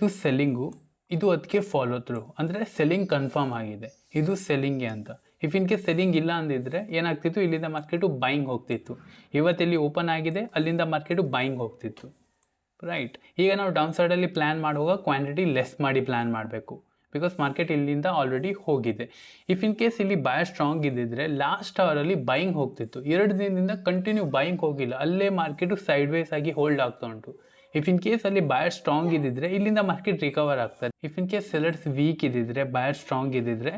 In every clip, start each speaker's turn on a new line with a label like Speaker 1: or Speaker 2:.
Speaker 1: ಇದು ಸೆಲ್ಲಿಂಗು, ಇದು ಅದಕ್ಕೆ ಫಾಲೋ ಥ್ರೂ, ಅಂದರೆ ಸೆಲ್ಲಿಂಗ್ ಕನ್ಫರ್ಮ್ ಆಗಿದೆ, ಇದು ಸೆಲ್ಲಿಂಗ್ಗೆ ಅಂತ. ಇಫ್ ಇನ್ ಕೇಸ್ ಸೆಲ್ಲಿಂಗ್ ಇಲ್ಲ ಅಂದಿದ್ರೆ ಏನಾಗ್ತಿತ್ತು, ಇಲ್ಲಿಂದ ಮಾರ್ಕೆಟು ಬೈಯಿಂಗ್ ಹೋಗ್ತಿತ್ತು. ಇವತ್ತೆಲ್ಲಿ ಓಪನ್ ಆಗಿದೆ ಅಲ್ಲಿಂದ ಮಾರ್ಕೆಟು ಬೈಯಿಂಗ್ ಹೋಗ್ತಿತ್ತು, ರೈಟ್. ಈಗ ನಾವು ಡೌನ್ ಸೈಡಲ್ಲಿ ಪ್ಲ್ಯಾನ್ ಮಾಡುವಾಗ ಕ್ವಾಂಟಿಟಿ ಲೆಸ್ ಮಾಡಿ ಪ್ಲ್ಯಾನ್ ಮಾಡಬೇಕು, ಬಿಕಾಸ್ ಮಾರ್ಕೆಟ್ ಇಲ್ಲಿಂದ ಆಲ್ರೆಡಿ ಹೋಗಿದೆ. ಇಫ್ ಇನ್ ಕೇಸ್ ಇಲ್ಲಿ ಬೈ ಸ್ಟ್ರಾಂಗ್ ಇದ್ದಿದ್ರೆ ಲಾಸ್ಟ್ ಅವರಲ್ಲಿ ಬೈಯಿಂಗ್ ಹೋಗ್ತಿತ್ತು, 2 ದಿನದಿಂದ ಕಂಟಿನ್ಯೂ ಬೈಯಿಂಗ್ ಹೋಗಿಲ್ಲ, ಅಲ್ಲೇ ಮಾರ್ಕೆಟು ಸೈಡ್ ವೇಸ್ ಆಗಿ ಹೋಲ್ಡ್ ಆಗ್ತಾ ಉಂಟು. ಇಫ್ ಇನ್ ಕೇಸ್ ಅಲ್ಲಿ ಬಯರ್ ಸ್ಟ್ರಾಂಗ್ ಇದ್ದಿದ್ರೆ ಇಲ್ಲಿಂದ ಮಾರ್ಕೆಟ್ ರಿಕವರ್ ಆಗ್ತದೆ. If in case sellers weak ಇದ್ದಿದ್ರೆ, ಬಯರ್ ಸ್ಟ್ರಾಂಗ್ ಇದ್ದಿದ್ರೆ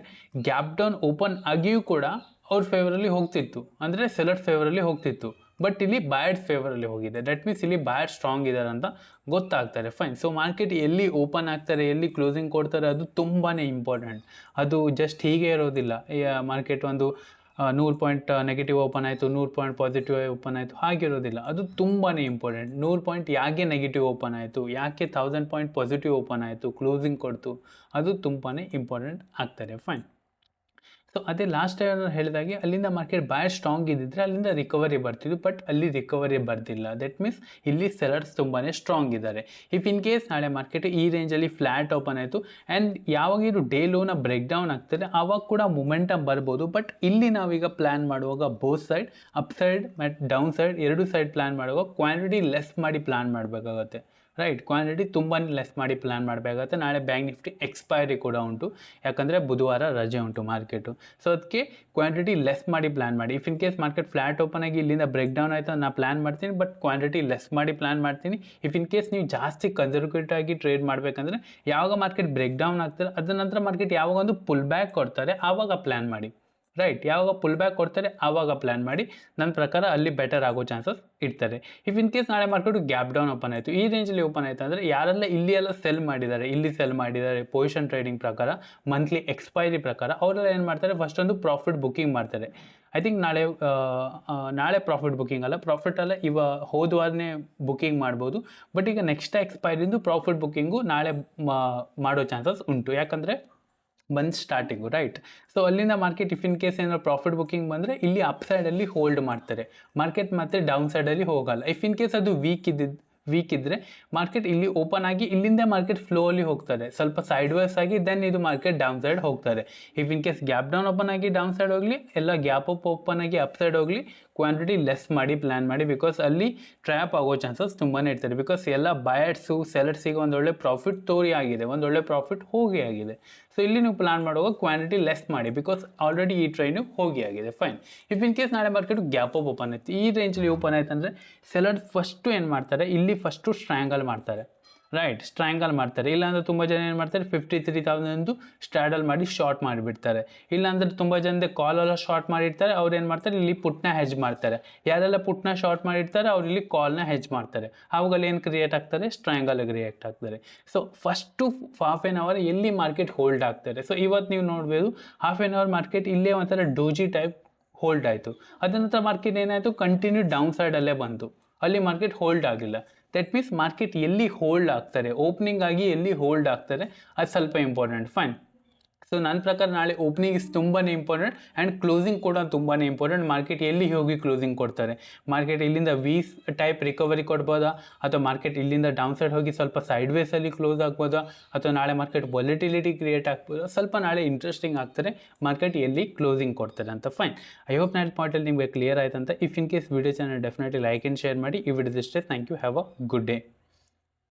Speaker 1: ಗ್ಯಾಪ್ ಡೌನ್ ಓಪನ್ ಆಗಿಯೂ ಕೂಡ ಅವ್ರ ಫೇವರಲ್ಲಿ ಹೋಗ್ತಿತ್ತು, ಅಂದರೆ ಸೆಲ್ಲರ್ಸ್ ಫೇವರಲ್ಲಿ ಹೋಗ್ತಿತ್ತು. ಬಟ್ ಇಲ್ಲಿ ಬಯರ್ಡ್ ಫೇವರಲ್ಲಿ ಹೋಗಿದೆ, ದಟ್ ಮೀನ್ಸ್ ಇಲ್ಲಿ ಬಯರ್ ಸ್ಟ್ರಾಂಗ್ ಇದ್ದಾರೆ ಅಂತ ಗೊತ್ತಾಗ್ತಾರೆ. ಫೈನ್. ಸೊ ಮಾರ್ಕೆಟ್ ಎಲ್ಲಿ ಓಪನ್ ಆಗ್ತಾರೆ, ಎಲ್ಲಿ ಕ್ಲೋಸಿಂಗ್ ಕೊಡ್ತಾರೆ, ಅದು ತುಂಬಾ ಇಂಪಾರ್ಟೆಂಟ್. ಅದು ಜಸ್ಟ್ ಹೀಗೆ ಇರೋದಿಲ್ಲ. ಮಾರ್ಕೆಟ್ ಒಂದು 100 ಪಾಯಿಂಟ್ ನೆಗೆಟಿವ್ ಓಪನ್ ಆಯಿತು, 100 ಪಾಯಿಂಟ್ ಪಾಸಿಟಿವ್ ಓಪನ್ ಆಯಿತು, ಹಾಗಿರೋದಿಲ್ಲ. ಅದು ತುಂಬಾ ಇಂಪಾರ್ಟೆಂಟ್. 100 ಪಾಯಿಂಟ್ ಯಾಕೆ ನೆಗೆಟಿವ್ ಓಪನ್ ಆಯಿತು, ಯಾಕೆ 1000 ಪಾಯಿಂಟ್ ಪಾಸಿಟಿವ್ ಓಪನ್ ಆಯಿತು, ಕ್ಲೋಸಿಂಗ್ ಕೊಡ್ತು, ಅದು ತುಂಬಾ ಇಂಪಾರ್ಟೆಂಟ್ ಆಗ್ತಾರೆ. ಫೈನ್. ಸೊ ಅದೇ ಲಾಸ್ಟ್ ಟೈಮ್ ಹೇಳಿದಾಗೆ ಅಲ್ಲಿಂದ ಮಾರ್ಕೆಟ್ ಬಯರ್ ಸ್ಟ್ರಾಂಗ್ ಇದ್ದಿದ್ರೆ ಅಲ್ಲಿಂದ ರಿಕವರಿ ಬರ್ತಿದ್ದು, ಬಟ್ ಅಲ್ಲಿ ರಿಕವರಿ ಬರ್ತಿಲ್ಲ. ದಟ್ ಮೀನ್ಸ್ ಇಲ್ಲಿ ಸೆಲ್ಲರ್ಸ್ ತುಂಬಾ ಸ್ಟ್ರಾಂಗ್ ಇದ್ದಾರೆ. ಇಫ್ ಇನ್ ಕೇಸ್ ನಾಳೆ ಮಾರ್ಕೆಟ್ ಈ ರೇಂಜಲ್ಲಿ ಫ್ಲ್ಯಾಟ್ ಓಪನ್ ಆಯಿತು ಆ್ಯಂಡ್ ಯಾವಾಗ ಇದು ಡೇ ಲೋನ ಬ್ರೇಕ್ ಡೌನ್ ಆಗ್ತದೆ ಆವಾಗ ಕೂಡ ಮೊಮೆಂಟಮ್ ಬರ್ಬೋದು. ಬಟ್ ಇಲ್ಲಿ ನಾವೀಗ ಪ್ಲ್ಯಾನ್ ಮಾಡುವಾಗ ಬೋತ್ ಸೈಡ್, ಅಪ್ ಸೈಡ್ ಮತ್ತು ಡೌನ್ ಸೈಡ್ ಎರಡು ಸೈಡ್ ಪ್ಲ್ಯಾನ್ ಮಾಡುವಾಗ ಕ್ವಾಂಟಿಟಿ ಲೆಸ್ ಮಾಡಿ ಪ್ಲ್ಯಾನ್ ಮಾಡಬೇಕಾಗತ್ತೆ, ರೈಟ್. ಕ್ವಾಂಟಿಟಿ ತುಂಬಾ ಲೆಸ್ ಮಾಡಿ ಪ್ಲ್ಯಾನ್ ಮಾಡಬೇಕಾಗತ್ತೆ. ನಾಳೆ ಬ್ಯಾಂಕ್ ನಿಫ್ಟಿ ಎಕ್ಸ್ಪೈರಿ ಕೂಡ ಉಂಟು, ಯಾಕಂದರೆ ಬುಧವಾರ ರಜೆ ಉಂಟು ಮಾರ್ಕೆಟು. ಸೊ ಅದಕ್ಕೆ ಕ್ವಾಂಟಿಟಿ ಲೆಸ್ ಮಾಡಿ ಪ್ಲ್ಯಾನ್ ಮಾಡಿ. If in case market flat open ಆಗಿ ಇಲ್ಲಿಂದ ಬ್ರೇಕ್ ಡೌನ್ ಆಯಿತು, ನಾನು ಪ್ಲ್ಯಾನ್ ಮಾಡ್ತೀನಿ, ಬಟ್ ಕ್ವಾಂಟಿಟಿ ಲೆಸ್ ಮಾಡಿ ಪ್ಲ್ಯಾನ್ ಮಾಡ್ತೀನಿ. ಇಫ್ ಇನ್ ಕೇಸ್ ನೀವು ಜಾಸ್ತಿ ಕನ್ಸರ್ವೇಟಿವ್ ಆಗಿ ಟ್ರೇಡ್ ಮಾಡಬೇಕಂದ್ರೆ ಯಾವಾಗ ಮಾರ್ಕೆಟ್ ಬ್ರೇಕ್ ಡೌನ್ ಆಗ್ತಾರೆ ಅದರ ನಂತರ ಮಾರ್ಕೆಟ್ ಯಾವಾಗ ಒಂದು ಪುಲ್ ಬ್ಯಾಕ್ ಕೊಡ್ತಾರೆ ಆವಾಗ ಪ್ಲ್ಯಾನ್ ಮಾಡಿ, ರೈಟ್. ಯಾವಾಗ ಪುಲ್ ಬ್ಯಾಕ್ ಕೊಡ್ತಾರೆ ಆವಾಗ ಪ್ಲ್ಯಾನ್ ಮಾಡಿ. ನನ್ನ ಪ್ರಕಾರ ಅಲ್ಲಿ ಬೆಟರ್ ಆಗೋ ಚಾನ್ಸಸ್ ಇರ್ತಾರೆ. ಇಫ್ ಇನ್ ಕೇಸ್ ನಾಳೆ ಮಾರ್ಕೆಟು ಗ್ಯಾಪ್ ಡೌನ್ ಓಪನ್ ಆಯಿತು, ಈ ರೇಂಜಲ್ಲಿ ಓಪನ್ ಆಯಿತು ಅಂದರೆ ಯಾರೆಲ್ಲ ಇಲ್ಲಿ ಎಲ್ಲ ಸೆಲ್ ಮಾಡಿದ್ದಾರೆ, ಇಲ್ಲಿ ಸೆಲ್ ಮಾಡಿದ್ದಾರೆ ಪೊಸಿಷನ್ ಟ್ರೇಡಿಂಗ್ ಪ್ರಕಾರ, ಮಂತ್ಲಿ ಎಕ್ಸ್ಪೈರಿ ಪ್ರಕಾರ, ಅವರೆಲ್ಲ ಏನು ಮಾಡ್ತಾರೆ, ಫಸ್ಟ್ ಒಂದು ಪ್ರಾಫಿಟ್ ಬುಕ್ಕಿಂಗ್ ಮಾಡ್ತಾರೆ. ಐ ಥಿಂಕ್ ನಾಳೆ ಪ್ರಾಫಿಟ್ ಬುಕ್ಕಿಂಗ್ ಅಲ್ಲ, ಪ್ರಾಫಿಟ್ ಅಲ್ಲ ಹೋದ ವಾರನೇ ಬುಕ್ಕಿಂಗ್ ಮಾಡ್ಬೋದು. ಬಟ್ ಈಗ ನೆಕ್ಸ್ಟ್ ಎಕ್ಸ್ಪೈರಿಂದು ಪ್ರಾಫಿಟ್ ಬುಕ್ಕಿಂಗು ನಾಳೆ ಮಾಡೋ ಚಾನ್ಸಸ್ ಉಂಟು, ಯಾಕಂದರೆ ಮಂತ್ ಸ್ಟಾರ್ಟಿಂಗು, ರೈಟ್. ಸೊ ಅಲ್ಲಿಂದ ಮಾರ್ಕೆಟ್ ಇಫ್ ಇನ್ ಕೇಸ್ ಏನಾದ್ರು ಪ್ರಾಫಿಟ್ ಬುಕ್ಕಿಂಗ್ ಬಂದರೆ ಇಲ್ಲಿ ಅಪ್ ಸೈಡಲ್ಲಿ ಹೋಲ್ಡ್ ಮಾಡ್ತಾರೆ, ಮಾರ್ಕೆಟ್ ಮತ್ತೆ ಡೌನ್ ಸೈಡಲ್ಲಿ ಹೋಗಲ್ಲ. ಇಫ್ ಇನ್ ಕೇಸ್ ಅದು ವೀಕ್ ಇದ್ದರೆ ಮಾರ್ಕೆಟ್ ಇಲ್ಲಿ ಓಪನ್ ಆಗಿ ಇಲ್ಲಿಂದ ಮಾರ್ಕೆಟ್ ಫ್ಲೋಲಿ ಹೋಗ್ತಾರೆ, ಸ್ವಲ್ಪ ಸೈಡ್ ವೇಸ್ ಆಗಿ, ದೆನ್ ಇದು ಮಾರ್ಕೆಟ್ ಡೌನ್ ಸೈಡ್ ಹೋಗ್ತಾರೆ. If in case gap down open ಆಗಿ ಡೌನ್ ಸೈಡ್ ಹೋಗಲಿ, ಎಲ್ಲ ಗ್ಯಾಪ್ ಅಪ್ ಓಪನ್ ಆಗಿ ಅಪ್ ಸೈಡ್ ಹೋಗಲಿ, ಕ್ವಾಂಟಿಟಿ ಲೆಸ್ ಮಾಡಿ ಪ್ಲ್ಯಾನ್ ಮಾಡಿ, ಬಿಕಾಸ್ ಅಲ್ಲಿ ಟ್ರ್ಯಾಪ್ ಆಗೋ ಚಾನ್ಸಸ್ ತುಂಬಾ ಇರ್ತಾರೆ. ಬಿಕಾಸ್ ಎಲ್ಲ ಬಯರ್ಸು ಸೆಲರ್ಸಿಗೆ ಒಂದೊಳ್ಳೆ ಪ್ರಾಫಿಟ್ ತೋರಿ ಆಗಿದೆ, ಒಂದೊಳ್ಳೆ ಪ್ರಾಫಿಟ್ ಹೋಗಿ ಆಗಿದೆ. ಸೊ ಇಲ್ಲಿ ನೀವು ಪ್ಲ್ಯಾನ್ ಮಾಡುವಾಗ ಕ್ವಾಂಟಿಟಿ ಲೆಸ್ ಮಾಡಿ, ಬಿಕಾಸ್ ಆಲ್ರೆಡಿ ಈ ಟ್ರೈನು ಹೋಗಿ ಆಗಿದೆ. ಫೈನ್. ಇಫ್ ಇನ್ ಕೇಸ್ ನಾಳೆ ಮಾರ್ಕೆಟ್ ಗ್ಯಾಪ್ ಅಪ್ ಓಪನ್ ಆಯ್ತು, ಈ ರೇಂಜಲ್ಲಿ ಓಪನ್ ಆಯ್ತು ಅಂದರೆ ಸೆಲರ್ಸ್ ಫಸ್ಟು ಏನು ಮಾಡ್ತಾರೆ, ಇಲ್ಲಿ ಫಸ್ಟು ಸ್ಟ್ರ್ಯಾಂಗಲ್ ಮಾಡ್ತಾರೆ, ರೈಟ್. ಸ್ಟ್ರ್ಯಾಂಗಲ್ ಮಾಡ್ತಾರೆ. ಇಲ್ಲಾಂದರೆ ತುಂಬ ಜನ ಏನು ಮಾಡ್ತಾರೆ, 53,000 ಸ್ಟ್ರಾಡಲ್ ಮಾಡಿ ಶಾರ್ಟ್ ಮಾಡಿಬಿಡ್ತಾರೆ. ಇಲ್ಲಾಂದರೆ ತುಂಬ ಜನದ ಕಾಲೆಲ್ಲ ಶಾರ್ಟ್ ಮಾಡಿರ್ತಾರೆ, ಅವ್ರು ಏನು ಮಾಡ್ತಾರೆ, ಇಲ್ಲಿ ಪುಟ್ನ ಹೆಜ್ ಮಾಡ್ತಾರೆ. ಯಾರೆಲ್ಲ ಪುಟ್ನ ಶಾರ್ಟ್ ಮಾಡಿರ್ತಾರೆ ಅವ್ರು ಇಲ್ಲಿ ಕಾಲ್ನ ಹೆಜ್ ಮಾಡ್ತಾರೆ. ಅವಾಗಲ್ಲಿ ಏನು ಕ್ರಿಯೇಟ್ ಆಗ್ತಾರೆ, ಸ್ಟ್ರ್ಯಾಂಗಲ್ ಕ್ರಿಯೇಟ್ ಆಗ್ತಾರೆ. So first half an hour ಎಲ್ಲಿ ಮಾರ್ಕೆಟ್ ಹೋಲ್ಡ್ ಆಗ್ತಾರೆ. ಸೊ ಇವತ್ತು ನೀವು ನೋಡ್ಬೋದು ಹಾಫ್ ಆನ್ ಅವರ್ ಮಾರ್ಕೆಟ್ ಇಲ್ಲೇ ಒಂಥರ ಡೋಜಿ ಟೈಪ್ ಹೋಲ್ಡ್ ಆಯಿತು. ಅದ ನಂತರ ಮಾರ್ಕೆಟ್ ಏನಾಯಿತು, ಕಂಟಿನ್ಯೂ ಡೌನ್ ಸೈಡಲ್ಲೇ ಬಂತು, ಅಲ್ಲಿ ಮಾರ್ಕೆಟ್ ಹೋಲ್ಡ್ ಆಗಿಲ್ಲ. ದಟ್ ಮೀನ್ಸ್ ಮಾರ್ಕೆಟ್ ಎಲ್ಲಿ ಹೋಲ್ಡ್ ಆಗ್ತಾರೆ, ಓಪನಿಂಗ್ ಆಗಿ ಎಲ್ಲಿ ಹೋಲ್ಡ್ ಆಗ್ತಾರೆ, ಅದು ಸ್ವಲ್ಪ ಇಂಪಾರ್ಟೆಂಟ್. ಫೈನ್. ಸೊ ನನ್ನ ಪ್ರಕಾರ ನಾಳೆ ಓಪನಿಂಗ್ ಇಸ್ ತುಂಬಾ ಇಂಪಾರ್ಟೆಂಟ್ ಆ್ಯಂಡ್ ಕ್ಲೋಸಿಂಗ್ ಕೂಡ ತುಂಬಾ ಇಂಪಾರ್ಟೆಂಟ್. ಮಾರ್ಕೆಟ್ ಎಲ್ಲಿ ಹೋಗಿ ಕ್ಲೋಸಿಂಗ್ ಕೊಡ್ತಾರೆ, ಮಾರ್ಕೆಟ್ ಇಲ್ಲಿಂದ ವಿ ಟೈಪ್ ರಿಕವರಿ ಕೊಡ್ಬೋದಾ, ಅಥವಾ ಮಾರ್ಕೆಟ್ ಇಲ್ಲಿಂದ ಡೌನ್ ಸೈಡ್ ಹೋಗಿ ಸ್ವಲ್ಪ ಸೈಡ್ ವೇಸಲ್ಲಿ ಕ್ಲೋಸ್ ಆಗ್ಬೋದಾ, ಅಥವಾ ನಾಳೆ ಮಾರ್ಕೆಟ್ ವಾಲಿಟಿಲಿಟಿ ಕ್ರಿಯೇಟ್ ಆಗ್ಬೋದಾ, ಸ್ವಲ್ಪ ನಾಳೆ ಇಂಟ್ರೆಸ್ಟಿಂಗ್ ಆಗ್ತಾರೆ ಮಾರ್ಕೆಟ್ ಎಲ್ಲಿ ಕ್ಲೋಸಿಂಗ್ ಕೊಡ್ತಾರೆ ಅಂತ. ಫೈನ್. ಐ ಹೋಪ್ ನಾಳೆ ಪಾಯಿಂಟಲ್ಲಿ ನಿಮಗೆ ಕ್ಲಿಯರ್ ಆಯ್ತು ಅಂತ. If in case video channel definitely like and share ಮಾಡಿ. ಈ ವಿಡಿಯೋದಷ್ಟೇ. Thank you. Have a good day.